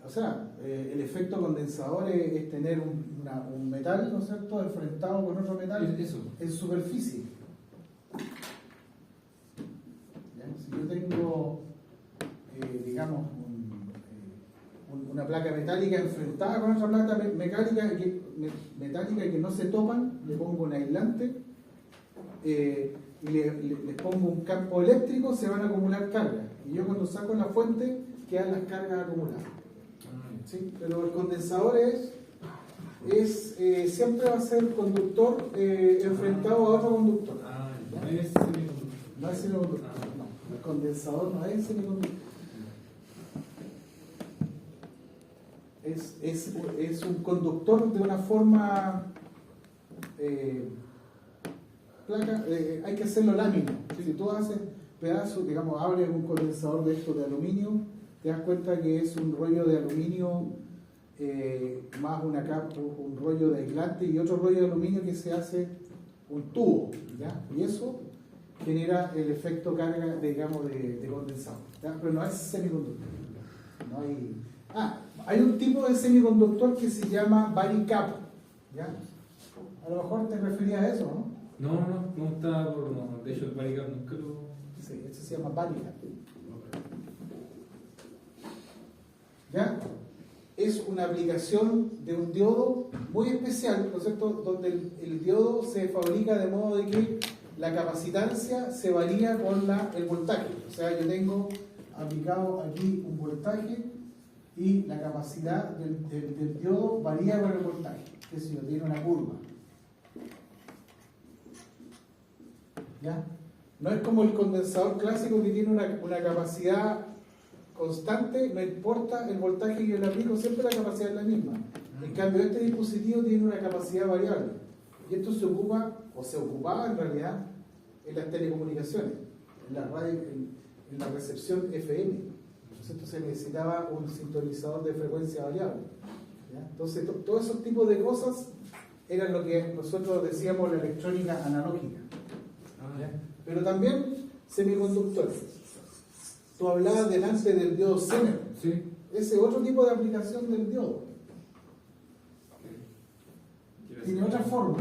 o sea, el efecto condensador es tener un metal, ¿no es cierto?, enfrentado con otro metal Eso. en superficie. ¿Ya? Si yo tengo, digamos, una placa metálica enfrentada con otra placa metálica que no se topan, le pongo un aislante y les pongo un campo eléctrico, se van a acumular cargas. Y yo cuando saco la fuente, quedan las cargas acumuladas. ¿Sí? Pero el condensador siempre va a ser conductor enfrentado a otro conductor. No es semiconductor. No es semiconductor, no. El condensador no es semiconductor. Es un conductor de una forma placa, hay que hacerlo lámina. Si tú haces pedazos, digamos, abres un condensador de estos de aluminio, te das cuenta que es un rollo de aluminio más una capa, un rollo de aislante y otro rollo de aluminio que se hace un tubo, ¿ya? Y eso genera el efecto carga, digamos, de condensado, ¿ya? Pero no es semiconductor. No hay... hay un tipo de semiconductor que se llama varicap, ¿ya? A lo mejor te referías a eso, ¿no? No está por... No, de hecho el varicap nunca lo... Sí, este se llama varicap. ¿Ya? Es una aplicación de un diodo muy especial, ¿no es cierto?, donde el diodo se fabrica de modo de que la capacitancia se varía con el voltaje. O sea, yo tengo aplicado aquí un voltaje y la capacidad del diodo varía con el voltaje. Que si tiene una curva. ¿Ya? No es como el condensador clásico que tiene una capacidad constante, no importa el voltaje que yo le aplico, siempre la capacidad es la misma. En cambio, este dispositivo tiene una capacidad variable. Y esto se ocupa, o se ocupaba en realidad, en las telecomunicaciones, en la radio, en la recepción FM. Entonces, se necesitaba un sintonizador de frecuencia variable. ¿Ya? Entonces, todos esos tipos de cosas eran lo que nosotros decíamos la electrónica analógica. ¿Ya? Pero también semiconductores. Tú hablabas delante del diodo Zener. Sí. Ese otro tipo de aplicación del diodo. Tiene otra forma.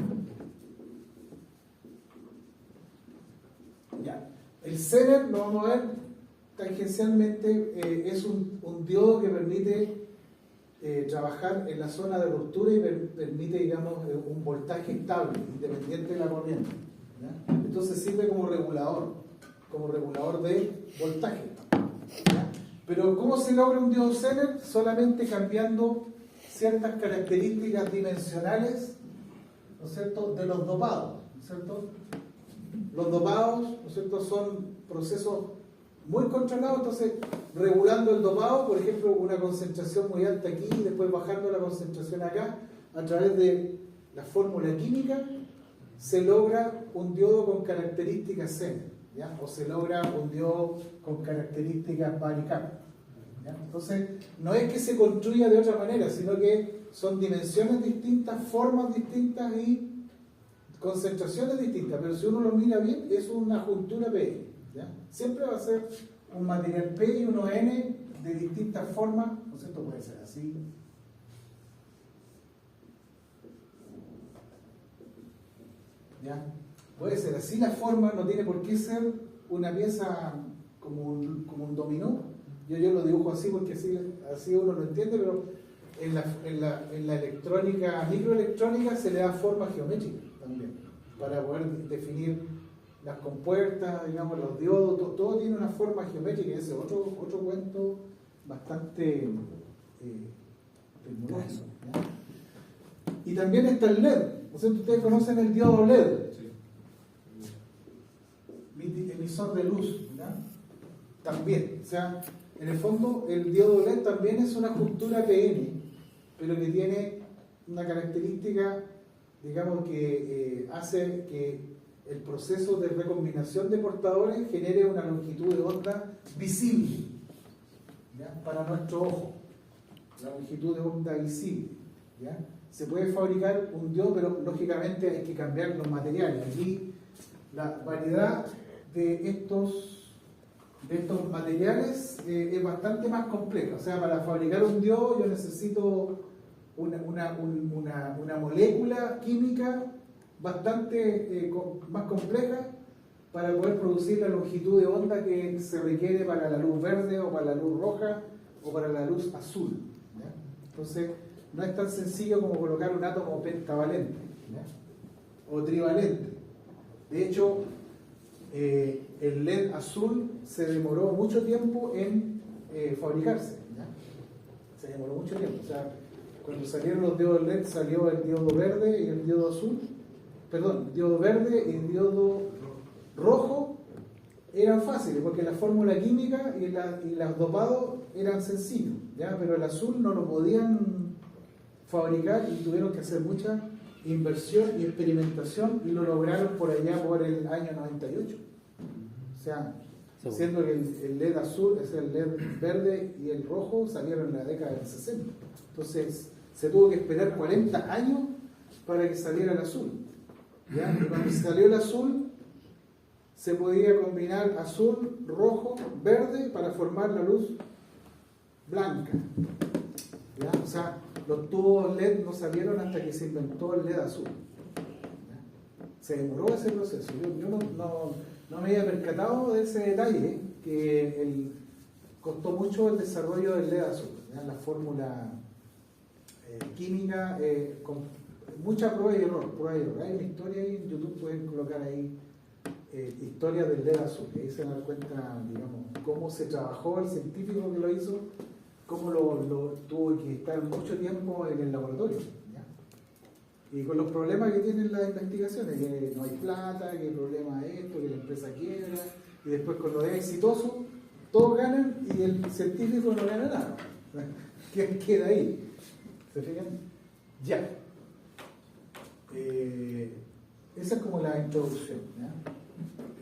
Ya. El Zener, lo vamos a ver tangencialmente, es un diodo que permite trabajar en la zona de ruptura y permite, digamos, un voltaje estable, independiente de la corriente. ¿Ya? Entonces sirve como regulador de voltaje. ¿Ya? Pero ¿cómo se logra un diodo Zener? Solamente cambiando ciertas características dimensionales, ¿no es cierto?, de los dopados, ¿no es cierto? Los dopados, ¿no es cierto?, son procesos muy controlados, entonces regulando el dopado, por ejemplo, una concentración muy alta aquí y después bajando la concentración acá, a través de la fórmula química, se logra un diodo con características Zener, ¿ya? O se logra un diodo con características varicap. ¿Ya? Entonces, no es que se construya de otra manera, sino que son dimensiones distintas, formas distintas y concentraciones distintas, pero si uno lo mira bien, es una juntura P. ¿Ya? Siempre va a ser un material P y uno N de distintas formas, ¿no es cierto? Puede ser así. ¿Ya? Puede ser así la forma, no tiene por qué ser una pieza como un dominó. Yo lo dibujo así porque así uno lo entiende, pero en la electrónica, microelectrónica, se le da forma geométrica también, para poder definir las compuertas, digamos, los diodos, todo tiene una forma geométrica, y ese es otro cuento bastante tecnológico. Y también está el LED. ¿No sé si ustedes conocen el diodo LED? Sí. Emisor de luz, ¿ya? También, o sea, en el fondo el diodo LED también es una juntura PN, pero que tiene una característica, digamos, que hace que el proceso de recombinación de portadores genere una longitud de onda visible, ¿ya?, para nuestro ojo, la longitud de onda visible, ¿ya? Se puede fabricar un diodo, pero lógicamente hay que cambiar los materiales. Aquí la variedad de estos materiales es bastante más compleja. O sea, para fabricar un diodo yo necesito una molécula química bastante más compleja para poder producir la longitud de onda que se requiere para la luz verde o para la luz roja o para la luz azul, ¿ya? Entonces, no es tan sencillo como colocar un átomo pentavalente, ¿ya?, o trivalente. De hecho, el LED azul se demoró mucho tiempo en fabricarse, ¿ya? Se demoró mucho tiempo. O sea, cuando salieron los diodos LED salió el diodo verde y el diodo azul. Perdón, el diodo verde y el diodo rojo eran fáciles porque la fórmula química y los dopados eran sencillos, ¿ya? Pero el azul no lo podían fabricar y tuvieron que hacer mucha inversión y experimentación y lo lograron por allá por el año 98. O sea, Seguro. siendo que el LED azul, es el LED verde y el rojo salieron en la década del 60. Entonces se tuvo que esperar 40 años para que saliera el azul. ¿Ya? Y cuando salió el azul, se podía combinar azul, rojo, verde para formar la luz blanca. ¿Ya? O sea, los tubos LED no salieron hasta que se inventó el LED azul. ¿Ya? Se demoró ese proceso. Yo no me había percatado de ese detalle, que costó mucho el desarrollo del LED azul. ¿Ya? La fórmula química, con mucha prueba y error. Hay una historia ahí en YouTube, pueden colocar ahí historia del LED azul, y ahí se dan cuenta, digamos, cómo se trabajó el científico que lo hizo, cómo lo tuvo que estar mucho tiempo en el laboratorio, ¿ya? Y con los problemas que tienen las investigaciones, que no hay plata, que el problema es esto, que la empresa quiebra, y después cuando es exitoso, todos ganan y el científico no gana nada. ¿Qué queda ahí? ¿Se fijan? Ya. Esa es como la introducción, ¿ya?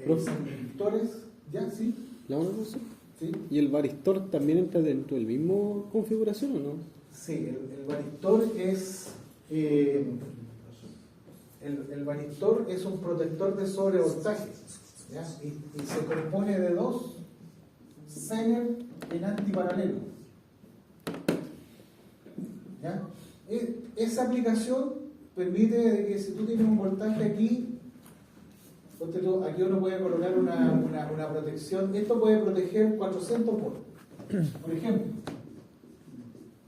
Varistores, ¿ya? ¿Sí? ¿La una cosa? ¿Sí? ¿Y el varistor también entra dentro del mismo configuración o no? Sí, el varistor es el varistor es un protector de sobrevoltaje, ¿ya? Y se compone de dos Zener en antiparalelo, ¿ya? Esa aplicación permite que si tú tienes un voltaje aquí, aquí uno puede colocar una protección. Esto puede proteger 400 volts, por ejemplo.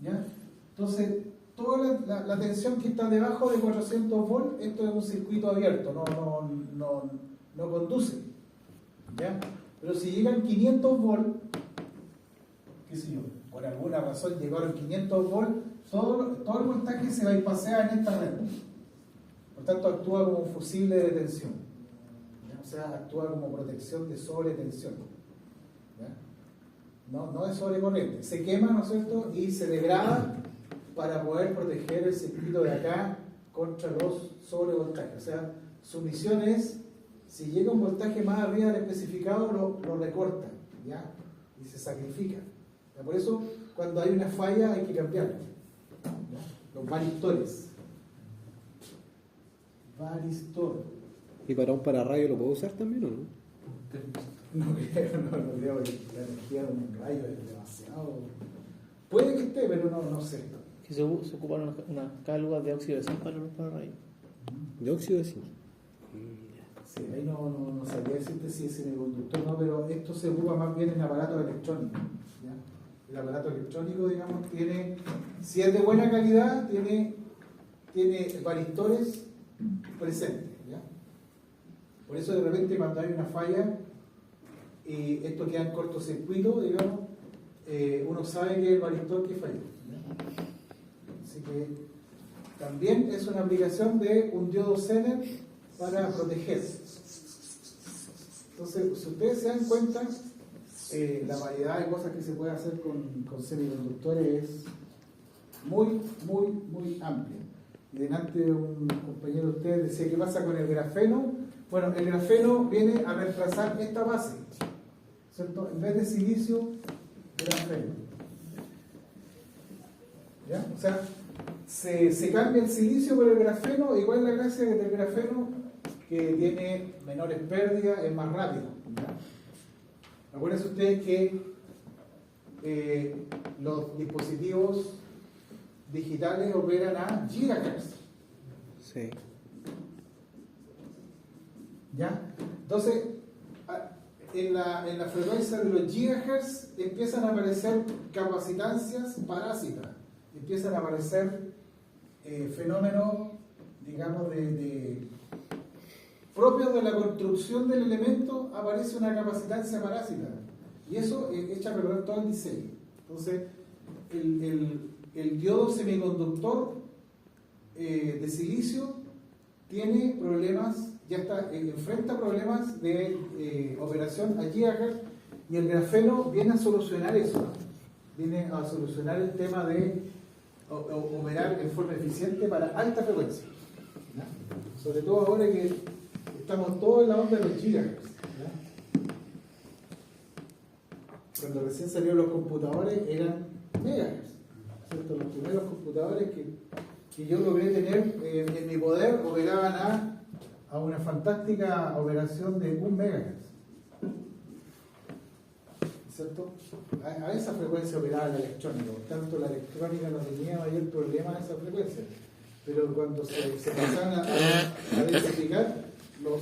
¿Ya? Entonces, toda la tensión que está debajo de 400 volts, esto es un circuito abierto, no conduce. ¿Ya? Pero si llegan 500 volts, qué sé yo, por alguna razón llegaron 500 volts, todo el voltaje se va a pasear en esta red. Por tanto, actúa como un fusible de tensión. O sea, actúa como protección de sobretensión. ¿Ya? No de sobrecorriente. Se quema, ¿no es cierto? Y se degrada para poder proteger el circuito de acá contra los sobrevoltajes. O sea, su misión es, si llega un voltaje más arriba del especificado, lo recorta, ¿ya? Y se sacrifica. ¿Ya? Por eso, cuando hay una falla, hay que cambiarlo. ¿Ya? Los varistores. Varistor. ¿Y para un pararrayo lo puedo usar también o no? No creo que la energía de un rayo es demasiado. Puede que esté, pero no sé. Que se ocupan unas cálulas de óxido de zinc para los pararrayos. De óxido de zinc. Sí, ahí no sabría decirte si es semiconductor o no, pero esto se ocupa más bien en aparatos electrónicos. ¿Ya? El aparato electrónico, digamos, tiene, si es de buena calidad, tiene varistores presentes. ¿Ya? Por eso de repente cuando hay una falla y esto queda en cortocircuito, digamos, uno sabe que es el varistor que falló. ¿Ya? Así que también es una aplicación de un diodo Zener para proteger. Entonces, si ustedes se dan cuenta, la variedad de cosas que se puede hacer con semiconductores es muy amplia. Y delante un compañero de ustedes decía, ¿qué pasa con el grafeno? Bueno, el grafeno viene a reemplazar esta base, ¿cierto? En vez de silicio, grafeno. ¿Ya? O sea, se cambia el silicio por el grafeno, igual la gracia del grafeno, que tiene menores pérdidas, es más rápido. ¿Ya? Acuérdense ustedes que los dispositivos digitales operan a gigahertz. Sí. ¿Ya? Entonces, en la frecuencia de los gigahertz empiezan a aparecer capacitancias parásitas, empiezan a aparecer fenómenos, digamos, propios de la construcción del elemento. Aparece una capacitancia parásita y eso echa a perder todo el diseño. Entonces, el diodo semiconductor de silicio tiene problemas, enfrenta problemas de operación a gigahertz, y el grafeno viene a solucionar eso, viene a solucionar el tema de operar en forma eficiente para alta frecuencia, ¿ya? Sobre todo ahora que estamos todos en la onda de los gigahertz, ¿ya? cuando recién salieron los computadores eran megahertz, ¿cierto? Los primeros computadores que yo logré tener en mi poder operaban a una fantástica operación de 1 megahertz, ¿cierto? A esa frecuencia operaba la electrónica, por tanto la electrónica no tenía mayor problema a esa frecuencia, pero cuando se empezaron a densificar los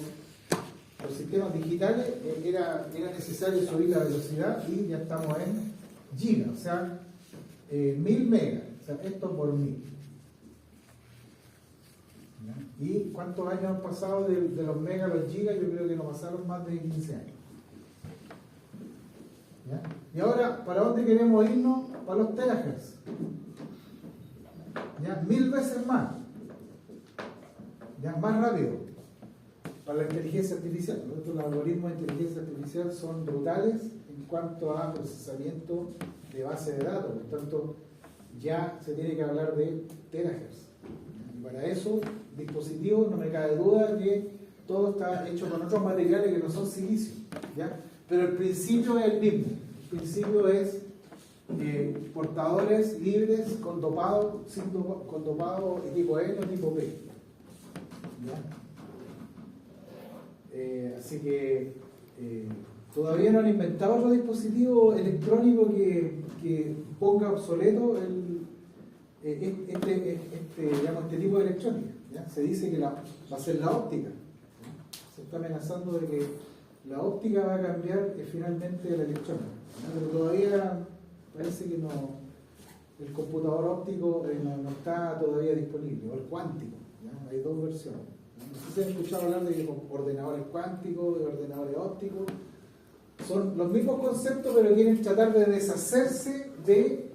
sistemas digitales, era necesario subir la velocidad y ya estamos en gigas, o sea, 1000 megas, o sea, esto por 1000. ¿Ya? ¿Y cuántos años han pasado de los megas a los gigas? Yo creo que no pasaron más de 15 años. ¿Ya? Y ahora, ¿para dónde queremos irnos? Para los terahertz. ¿Ya? 1000 veces más. ¿Ya? Más rápido. Para la inteligencia artificial. Los algoritmos de inteligencia artificial son brutales en cuanto a procesamiento de base de datos. Por tanto, ya se tiene que hablar de terahertz. Y para eso, dispositivos, no me cabe duda que todo está hecho con otros materiales que no son silicio. ¿Ya? Pero el principio es el mismo. El principio es portadores libres con dopado, con dopado tipo N o tipo P. ¿Ya? Así que todavía no han inventado otro dispositivo electrónico que ponga obsoleto este tipo de electrónica. ¿Ya? Se dice que va a ser la óptica. ¿Ya? Se está amenazando de que la óptica va a cambiar finalmente la electrónica. ¿Ya? Pero todavía parece que no, el computador óptico no está todavía disponible, o el cuántico. ¿Ya? Hay dos versiones. No sé si han escuchado hablar de ordenadores cuánticos, de ordenadores ópticos. Son los mismos conceptos, pero quieren tratar de deshacerse de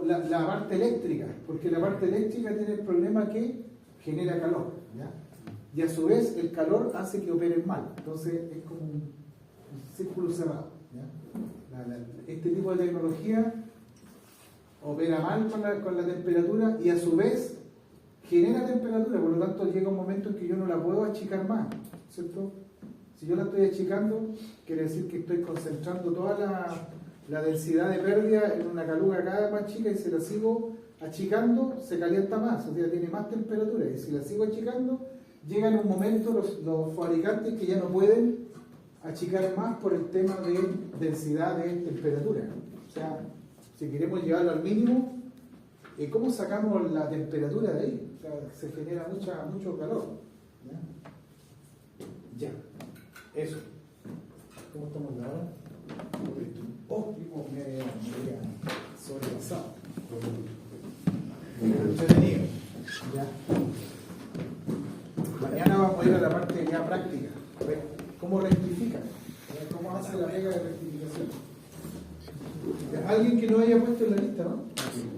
la parte eléctrica, porque la parte eléctrica tiene el problema que genera calor, ¿ya? Y a su vez el calor hace que operen mal. Entonces es como un círculo cerrado, ¿ya? Este tipo de tecnología opera mal con la temperatura y a su vez genera temperatura, por lo tanto llega un momento en que yo no la puedo achicar más, ¿cierto? Si yo la estoy achicando, quiere decir que estoy concentrando toda la densidad de pérdida en una caluga cada vez más chica, y si la sigo achicando, se calienta más, o sea, tiene más temperatura, y si la sigo achicando, llegan un momento los fabricantes que ya no pueden achicar más por el tema de densidad de temperatura. O sea, si queremos llevarlo al mínimo, ¿cómo sacamos la temperatura de ahí? O sea, se genera mucho calor. Ya, eso. ¿Cómo estamos de ahora? Óptimo, me había sobrepasado. Entretenido. Ya. Mañana vamos a ir a la parte ya práctica. A ver cómo rectifica. ¿Cómo hace la pega de rectificación? Alguien que no haya puesto en la lista, ¿no?